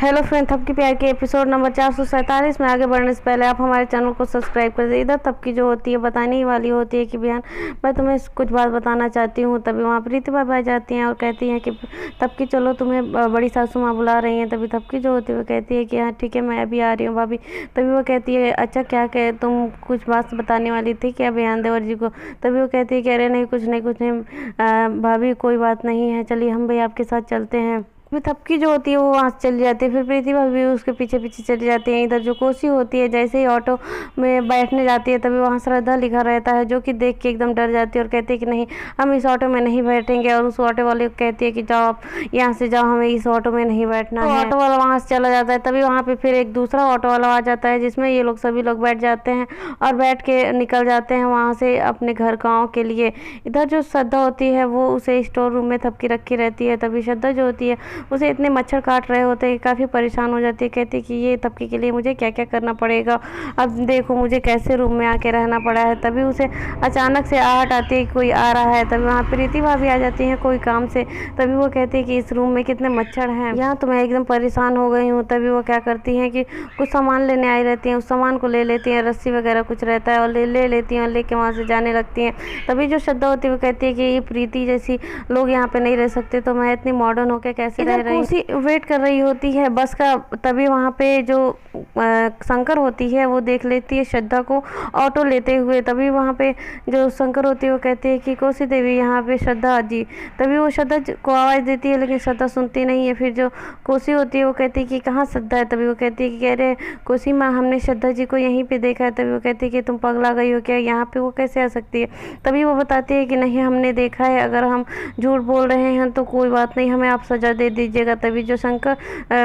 Hello friend, थपकी प्यार के episode number 447 में आगे बढ़ने से पहले आप हमारे चैनल को सब्सक्राइब कर दीजिए। इधर थपकी जो होती है बताने ही वाली होती है कि बहन मैं तुम्हें कुछ बात बताना चाहती हूँ। तभी वहाँ प्रीति भाभी आ जाती हैं और कहती हैं कि थपकी चलो, तुम्हें बड़ी सासू माँ बुला रही हैं। तभी थपकी जो होती है वो कहती है कि हाँ ठीक है, मैं अभी आ रही हूँ भाभी। तभी वो कहती है अच्छा क्या कहे, तुम कुछ बात बताने वाली थी क्या बयान देवर जी को। तभी वो कहती है कि अरे नहीं, कुछ नहीं भाभी, कोई बात नहीं है, चलिए हम भाई आपके साथ चलते हैं। फिर थपकी जो होती है वो वहाँ से चली जाती है। फिर प्रीति भाभी भी उसके पीछे पीछे चली जाती है। इधर जो कोसी होती है जैसे ही ऑटो में बैठने जाती है तभी वहाँ श्रद्धा लिखा रहता है, जो कि देख के एकदम डर जाती है और कहती है कि नहीं, हम इस ऑटो में नहीं बैठेंगे। और उस ऑटो वाले को कहती है कि जाओ आप यहाँ से जाओ, हमें इस ऑटो में नहीं बैठना है। ऑटो वाला वहाँ से चला जाता है। तभी वहाँ पे फिर एक दूसरा ऑटो वाला आ जाता है जिसमें ये लोग सभी लोग बैठ जाते हैं और बैठ के निकल जाते हैं वहाँ से अपने घर गाँव के लिए। इधर जो श्रद्धा होती है वो उसे स्टोर रूम में थपकी रखी रहती है। तभी श्रद्धा जो होती है उसे इतने मच्छर काट रहे होते हैं कि काफ़ी परेशान हो जाती है। कहती है कि ये थपकी के लिए मुझे क्या क्या करना पड़ेगा, अब देखो मुझे कैसे रूम में आके रहना पड़ा है। तभी उसे अचानक से आहट आती है कि कोई आ रहा है। तभी वहाँ प्रीति भाभी आ जाती हैं कोई काम से। तभी वो कहती है कि इस रूम में कितने मच्छर हैं, यहाँ तो मैं एकदम परेशान हो गई हूँ। तभी वो क्या करती हैं कि कुछ सामान लेने आई रहती हैं, उस सामान को ले लेती हैं, रस्सी वगैरह कुछ रहता है और ले लेती हैं और लेके वहाँ से जाने लगती हैं। तभी जो श्रद्धा होती है वो कहती है कि ये प्रीति जैसी लोग यहाँ पे नहीं रह सकते, तो मैं इतनी मॉडर्न होकर कैसे रह रही हूँ। वेट कर रही होती है बस का। तभी वहाँ पे जो शंकर होती है वो देख लेती है श्रद्धा को ऑटो लेते हुए। तभी वहाँ पे जो शंकर होती है वो कहती है कि कोसी देवी यहाँ पे श्रद्धा जी। तभी वो श्रद्धा को आवाज़ देती है लेकिन श्रद्धा सुनती नहीं है। फिर जो कोसी होती है वो कहती है कि कहाँ श्रद्धा है। तभी वो कहती है कि कह रहे कोसी माँ, हमने श्रद्धा जी को यहीं पे देखा है। तभी वो कहती है कि तुम पगला गई हो क्या, यहाँ पे वो कैसे आ सकती है। तभी वो बताती है कि नहीं, हमने देखा है, अगर हम झूठ बोल रहे हैं तो कोई बात नहीं, हमें आप सजा दे दीजिएगा। तभी जो शंकर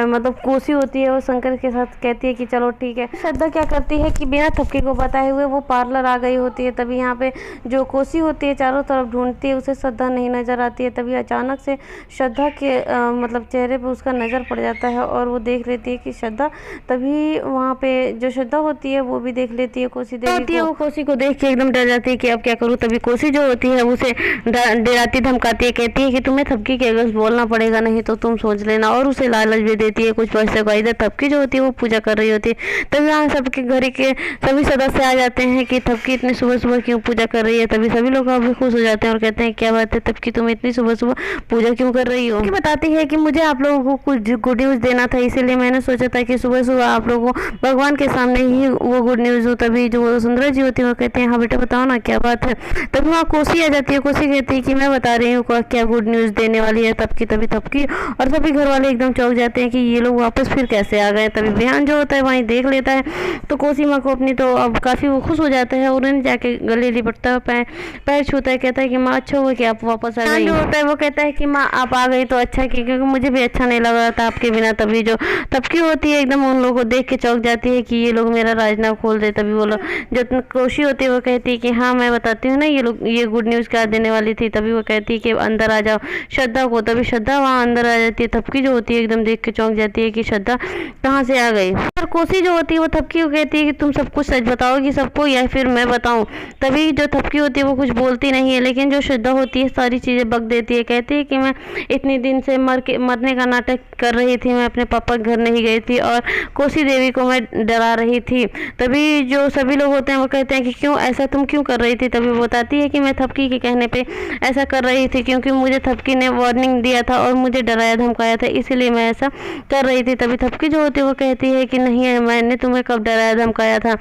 मतलब कोसी होती है वो शंकर के साथ कहती है कि चलो ठीक है। श्रद्धा क्या करती है कि बिना थपकी को बताए हुए वो पार्लर आ गई होती है। तभी यहाँ पे जो कोसी होती है चारों तरफ ढूंढती है, उसे श्रद्धा नहीं नजर आती है। तभी अचानक से श्रद्धा के मतलब चेहरे पे उसका नज़र पड़ जाता है और वो देख लेती है कि श्रद्धा। तभी वहाँ पे जो श्रद्धा होती है वो भी देख लेती है कोसी देवी को। वो कोसी को देख के एकदम डर जाती है कि अब क्या करूँ। तभी कोसी जो होती है उसे डराती धमकाती है, कहती है कि तुम्हें थपकी के अगस्त बोलना पड़ेगा, नहीं तो तुम सोच लेना। और उसे लालच भी देती है कुछ पैसे का। इधर थपकी जो होती है वो पूजा कर रही होती है। तभी यहाँ सबके घर के सभी सदस्य आ जाते हैं कि थपकी इतनी सुबह सुबह क्यों पूजा कर रही है। तभी सभी लोग काफी खुश हो जाते हैं और कहते हैं क्या बात है थपकी, तुम इतनी सुबह सुबह पूजा क्यों कर रही हो। बताती है कि मुझे आप लोगों को कुछ गुड न्यूज़ देना था, इसीलिए मैंने सोचा था कि सुबह सुबह आप लोगों को भगवान के सामने ही वो गुड न्यूज़ हो। तभी जो सुंदरा जी होती है वो कहते हैं हाँ बेटा बताओ ना क्या बात है। तभी वहाँ कोसी आ जाती है। कोसी कहती है कि मैं बता रही हूँ क्या गुड न्यूज़ देने वाली है थपकी। तभी थपकी और सभी घर वाले एकदम चौंक जाते हैं कि ये लोग वापस फिर कैसे आ गए। तभी बिहान जो होता है वहीं देख लेता है तो कोसी माँ को अपनी, तो अब काफ़ी वो खुश हो जाता है और उन्हें जाके गले लिपटता है, पैर छूता है, कहता है कि माँ अच्छा हुआ कि आप वापस आ गई। जो होता है वो कहता है कि माँ आप आ गई तो अच्छा की, क्योंकि मुझे भी अच्छा नहीं लग रहा था आपके बिना। तभी जो थपकी होती है एकदम उन लोगों को देख के चौंक जाती है कि ये लोग मेरा राजना खोल दे। तभी बोलो जो कोसी होती है वो कहती है कि हाँ मैं बताती हूँ ना ये लोग ये गुड न्यूज़ क्या देने वाली थी। तभी वो कहती है कि अंदर आ जाओ श्रद्धा को। तभी श्रद्धा वहाँ अंदर आ जाती है। थपकी जो होती है एकदम देख के चौंक जाती है कि श्रद्धा कहाँ से आ गई। और कोसी जो होती है वो थपकी को कहती है कि तुम सब कुछ सच बताओगी सबको या फिर मैं बताऊं। तभी जो थपकी होती है वो कुछ बोलती नहीं है, लेकिन जो श्रद्धा होती है सारी चीज़ें बक देती है। कहती है कि मैं इतने दिन से मरने का नाटक कर रही थी, मैं अपने पापा के घर नहीं गई थी और कोसी देवी को मैं डरा रही थी। तभी जो सभी लोग होते हैं वो कहते हैं कि क्यों ऐसा तुम क्यों कर रही थी। तभी वो बताती है कि मैं थपकी के कहने पे ऐसा कर रही थी, क्योंकि मुझे थपकी ने वार्निंग दिया था और मुझे डराया धमकाया था, इसीलिए मैं ऐसा कर रही थी। तभी थपकी जो होती है वो कहती है कि नहीं मैंने तुम्हें कब डराया धमकाया था।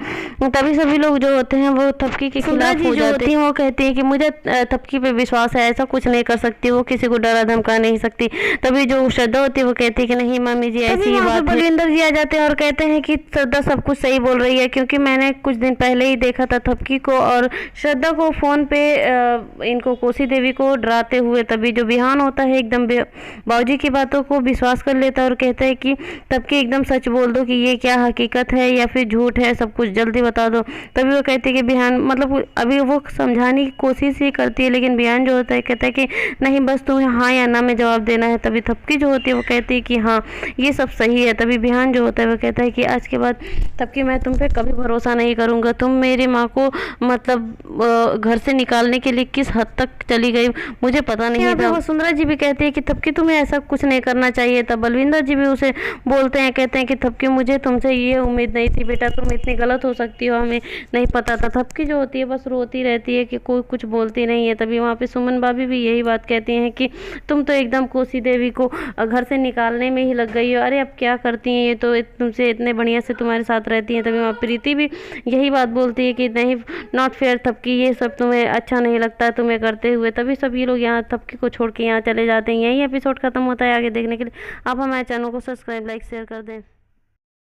तभी सभी लोग जो होते हैं वो थपकी के खिलाफ हो जाते हैं। वो कहती है कि मुझे थपकी पे विश्वास है, ऐसा कुछ नहीं कर सकती, वो किसी को डरा धमका नहीं सकती। तभी जो श्रद्धा होती है वो कहती है कि नहीं मम्मी जी ऐसी ही बात है। बलविंदर जी आ जाते हैं और कहते हैं कि श्रद्धा सब कुछ सही बोल रही है, क्योंकि मैंने कुछ दिन पहले ही देखा था थपकी को और श्रद्धा को फोन पे इनको कोसी देवी को डराते हुए। तभी जो बिहान होता है एकदम बाबूजी की बातों को विश्वास कर लेता है और कहता है कि थपकी एकदम सच बोल दो कि ये क्या हकीकत है या फिर झूठ है, सब कुछ जल्दी बता दो। तभी वो कहती है कि बिहान मतलब अभी वो समझाने की कोशिश ही करती है, लेकिन बिहान जो होता है कहता है कि नहीं बस तुम्हें हाँ या ना में जवाब देना है। तभी थपकी जो होती है वो कहती है कि हाँ ये सब सही है। तभी बिहान जो होता है वो कहता है कि आज के बाद तबकि मैं तुम पे कभी भरोसा नहीं करूँगा। तुम मेरी माँ को मतलब घर से निकालने के लिए किस हद तक चली गई मुझे पता नहीं था। वसुंधरा जी भी कहती है कि तबकि तुम्हें ऐसा कुछ नहीं करना चाहिए था। बलविंदर जी भी उसे बोलते हैं, कहते हैं कि तबकि मुझे तुमसे ये उम्मीद नहीं थी बेटा, तुम इतनी गलत हो सकती हो, हमें नहीं पता था। तबकि जो होती है बस रोती रहती है कि कोई कुछ बोलती नहीं है। तभी वहाँ पे सुमन भाभी भी यही बात कहती हैं कि तुम तो एकदम कोसी देवी को घर से निकालने में ही लग गई हो। अरे अब क्या करती हैं, ये तो तुमसे इतने बढ़िया से तुम्हारे साथ रहती हैं। तभी वहाँ प्रीति भी यही बात बोलती है कि नहीं नॉट फेयर तबकि, ये सब तुम्हें अच्छा नहीं लगता तुम्हें करते हुए। तभी सभी लोग यहाँ तबकि को छोड़ के यहाँ चले जाते हैं। यही एपिसोड खत्म होता है। आगे देखने के लिए आप हमारे चैनल को सब्सक्राइब लाइक शेयर कर दें।